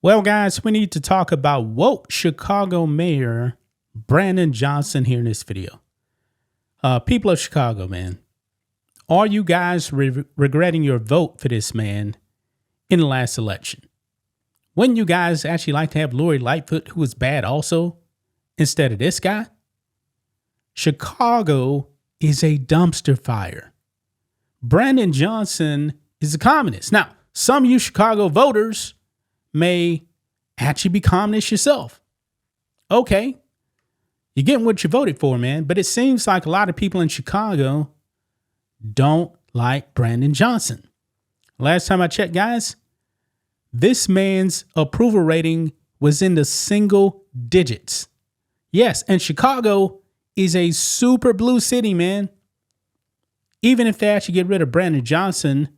Well, guys, we need to talk about woke Chicago Mayor Brandon Johnson here in this video. People of Chicago, man, are you guys regretting your vote for this man in the last election? Wouldn't you guys actually like to have Lori Lightfoot, who was bad also, instead of this guy? Chicago is a dumpster fire. Brandon Johnson is a communist. Now, some of you Chicago voters may actually be communists yourself. Okay, you're getting what you voted for, man. But it seems like a lot of people in Chicago don't like Brandon Johnson. Last time I checked, guys, this man's approval rating was in the single digits. Yes, and Chicago is a super blue city, man. Even if they actually get rid of Brandon Johnson,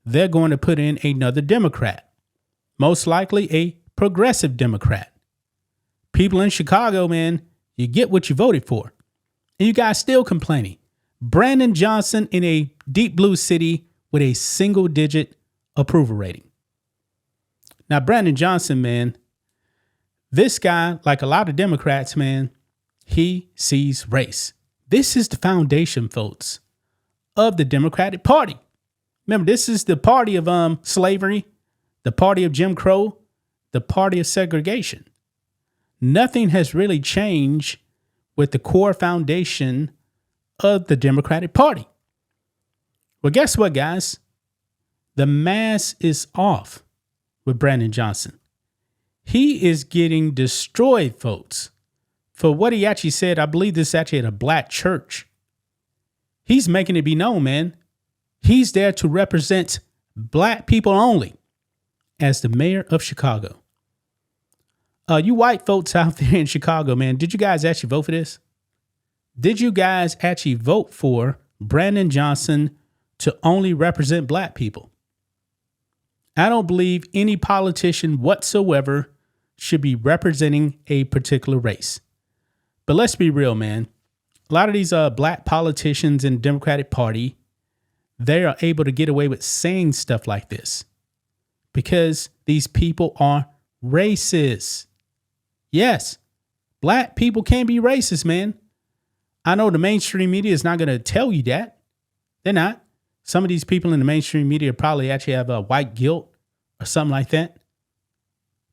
they're going to put in another Democrat. Most likely a progressive Democrat. People in Chicago, man, you get what you voted for. And you guys still complaining. Brandon Johnson in a deep blue city with a single digit approval rating. Now, Brandon Johnson, man, this guy, like a lot of Democrats, man, he sees race. This is the foundation, folks, of the Democratic Party. Remember, this is the party of slavery, the party of Jim Crow, the party of segregation. Nothing has really changed with the core foundation of the Democratic Party. Well, guess what, guys? The mask is off with Brandon Johnson. He is getting destroyed, folks, for what he actually said. I believe this is actually at a black church. He's making it be known, man. He's there to represent black people only as the mayor of Chicago. You white folks out there in Chicago, man, did you guys actually vote for this? Did you guys actually vote for Brandon Johnson to only represent black people? I don't believe any politician whatsoever should be representing a particular race. But let's be real, man. A lot of these black politicians in the Democratic Party, they are able to get away with saying stuff like this because these people are racist. Yes, black people can be racist, man. I know the mainstream media is not going to tell you that. They're not. Some of these people in the mainstream media probably actually have a white guilt or something like that.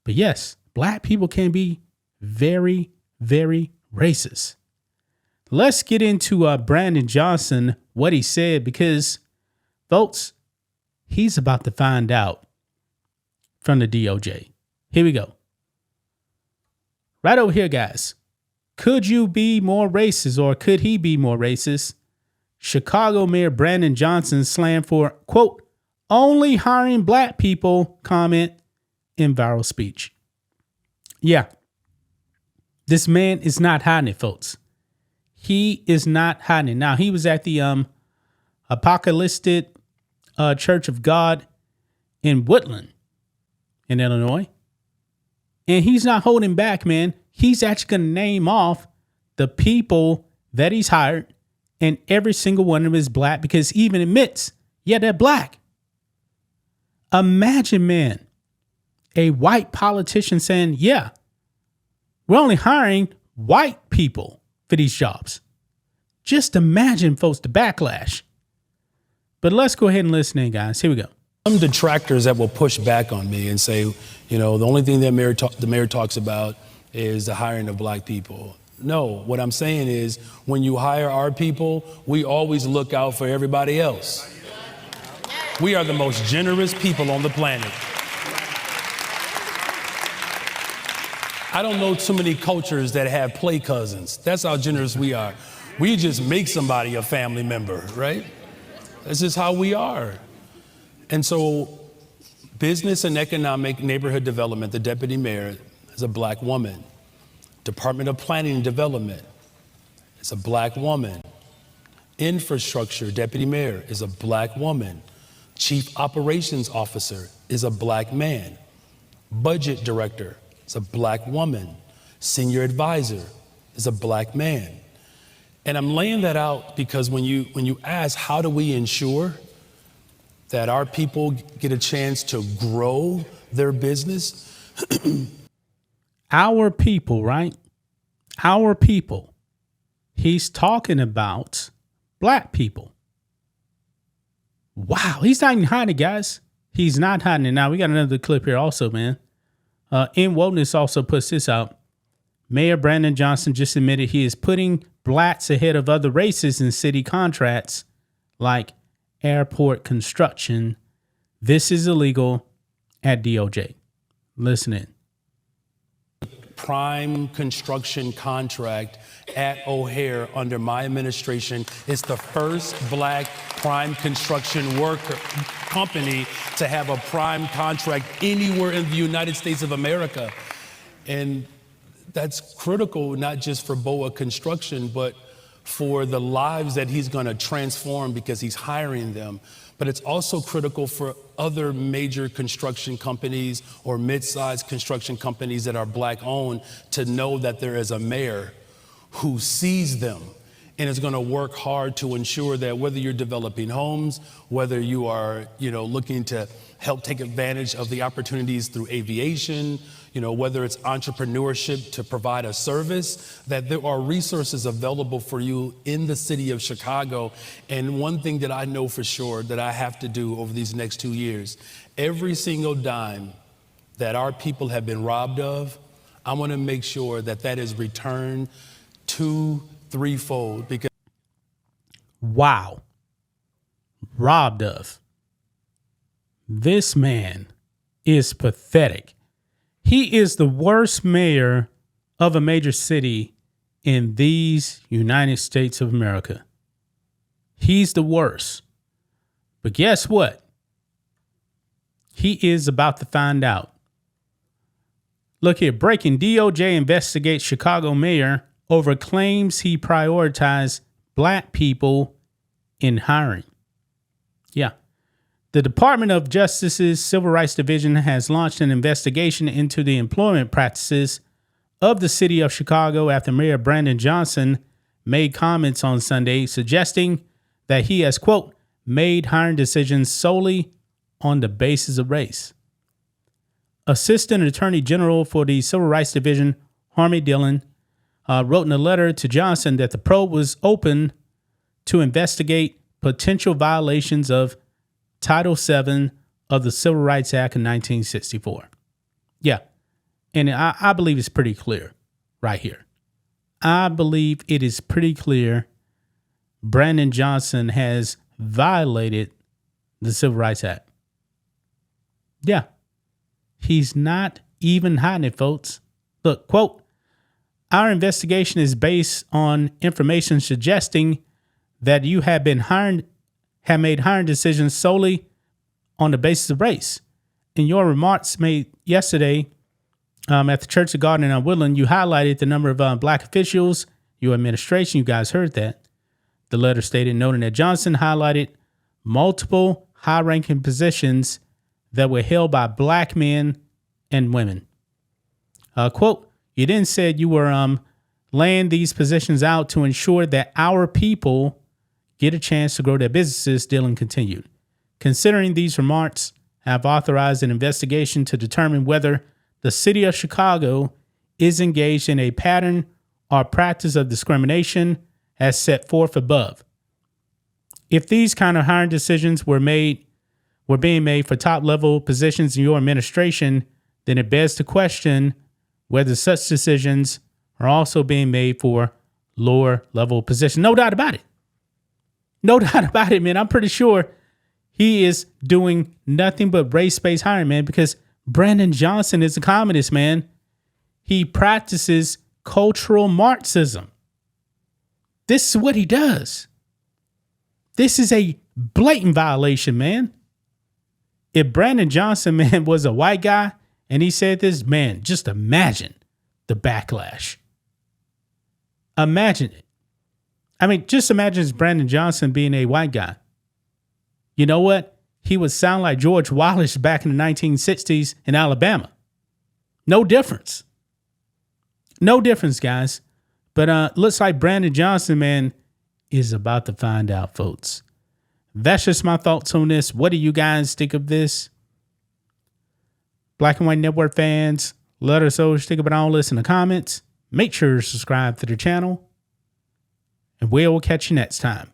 But yes, black people can be very, very racist. Let's get into Brandon Johnson, what he said, because, folks, he's about to find out from the DOJ. Here we go. Right over here, guys. Could you be more racist, or could he be more racist? Chicago Mayor Brandon Johnson slammed for, quote, only hiring black people comment in viral speech. Yeah. This man is not hiding it, folks. He is not hiding it. Now, he was at the Apocalyptic Church of God in Woodland, in Illinois. And he's not holding back, man. He's actually going to name off the people that he's hired, and every single one of them is black, because he even admits, yeah, they're black. Imagine, man, a white politician saying, yeah, we're only hiring white people for these jobs. Just imagine, folks, the backlash. But let's go ahead and listen in, guys. Here we go. Some detractors that will push back on me and say, you know, the only thing that the mayor talks about is the hiring of black people. No, what I'm saying is when you hire our people, we always look out for everybody else. We are the most generous people on the planet. I don't know too many cultures that have play cousins. That's how generous we are. We just make somebody a family member, right? That's just how we are. And so business and economic neighborhood development, the deputy mayor is a black woman. Department of Planning and Development is a black woman. Infrastructure deputy mayor is a black woman. Chief operations officer is a black man. Budget director is a black woman. Senior advisor is a black man. And I'm laying that out because when you ask, how do we ensure that our people get a chance to grow their business? Our people, right? Our people. He's talking about black people. Wow. He's not even hiding it, guys. He's not hiding it. Now, we got another clip here also, man. In Wokeness also puts this out. Mayor Brandon Johnson just admitted he is putting blacks ahead of other races in city contracts like airport construction. This is illegal at DOJ. Listen in. Prime construction contract at O'Hare under my administration. It's the first black prime construction worker company to have a prime contract anywhere in the United States of America. And that's critical, not just for BOA Construction, but for the lives that he's going to transform because he's hiring them. But it's also critical for other major construction companies or mid-sized construction companies that are black owned to know that there is a mayor who sees them and is going to work hard to ensure that whether you're developing homes, whether you are, looking to help take advantage of the opportunities through aviation, whether it's entrepreneurship to provide a service, that there are resources available for you in the city of Chicago. And one thing that I know for sure that I have to do over these next 2 years, every single dime that our people have been robbed of, I want to make sure that that is returned 2-3-fold. Because wow. Robbed of. This man is pathetic. He is the worst mayor of a major city in these United States of America. He's the worst. But guess what? He is about to find out. Look here, breaking: DOJ investigates Chicago mayor over claims he prioritized black people in hiring. Yeah. The Department of Justice's Civil Rights Division has launched an investigation into the employment practices of the city of Chicago after Mayor Brandon Johnson made comments on Sunday suggesting that he has, quote, made hiring decisions solely on the basis of race. Assistant Attorney General for the Civil Rights Division, Harmy Dillon, wrote in a letter to Johnson that the probe was open to investigate potential violations of Title VII of the Civil Rights Act of 1964. Yeah. And I believe it's pretty clear right here. I believe it is pretty clear Brandon Johnson has violated the Civil Rights Act. Yeah. He's not even hiding it, folks. Look, quote, our investigation is based on information suggesting that you have made hiring decisions solely on the basis of race. In your remarks made yesterday at the Church of God in Woodland, you highlighted the number of black officials, your administration. You guys heard that. The letter stated, noting that Johnson highlighted multiple high-ranking positions that were held by black men and women. Quote, you then said you were laying these positions out to ensure that our people get a chance to grow their businesses, Dillon continued. Considering these remarks, I have authorized an investigation to determine whether the city of Chicago is engaged in a pattern or practice of discrimination as set forth above. If these kind of hiring decisions were being made for top-level positions in your administration, then it begs the question whether such decisions are also being made for lower-level positions. No doubt about it. No doubt about it, man. I'm pretty sure he is doing nothing but race-based hiring, man, because Brandon Johnson is a communist, man. He practices cultural Marxism. This is what he does. This is a blatant violation, man. If Brandon Johnson, man, was a white guy and he said this, man, just imagine the backlash. Imagine it. I mean, just imagine Brandon Johnson being a white guy. You know what? He would sound like George Wallace back in the 1960s in Alabama. No difference. No difference, guys. But looks like Brandon Johnson, man, is about to find out, folks. That's just my thoughts on this. What do you guys think of this? Black and White Network fans, Let us know what you think about all this in the comments. Make sure to subscribe to the channel. And we'll catch you next time.